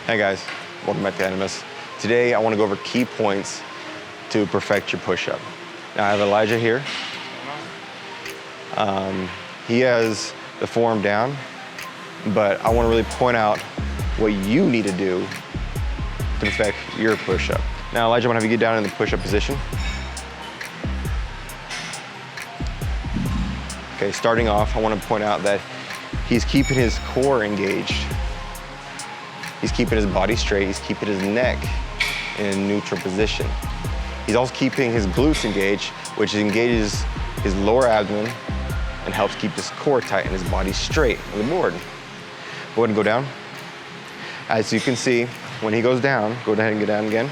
Hey guys, welcome back to ANIMUS. Today I want to go over key points to perfect your push-up. Now I have Elijah here. He has the form down, but I want to really point out what you need to do to perfect your push-up. Now Elijah, I want to have you get down in the push-up position. Okay, starting off, I want to point out that he's keeping his core engaged. He's keeping his body straight. He's keeping his neck in a neutral position. He's also keeping his glutes engaged, which engages his lower abdomen and helps keep his core tight and his body straight on the board. Go ahead and go down. As you can see, when he goes down, go ahead and get down again.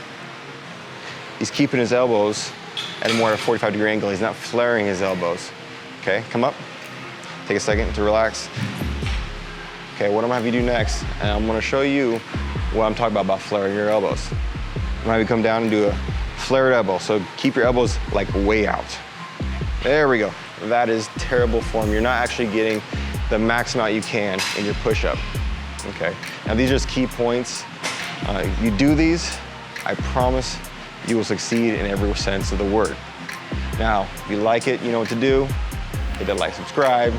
He's keeping his elbows at a more 45-degree angle. He's not flaring his elbows. Okay, come up. Take a second to relax. Okay, what I'm gonna have you do next, and I'm gonna show you what I'm talking about flaring your elbows. I'm gonna have you come down and do a flared elbow. So keep your elbows like way out. There we go. That is terrible form. You're not actually getting the max amount you can in your push-up. Okay, now these are just key points. You do these, I promise you will succeed in every sense of the word. Now, if you like it, you know what to do. Hit that like, subscribe.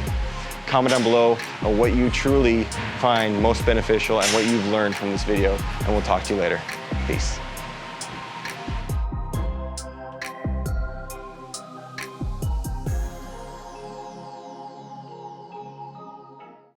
Comment down below on what you truly find most beneficial and what you've learned from this video, and we'll talk to you later. Peace.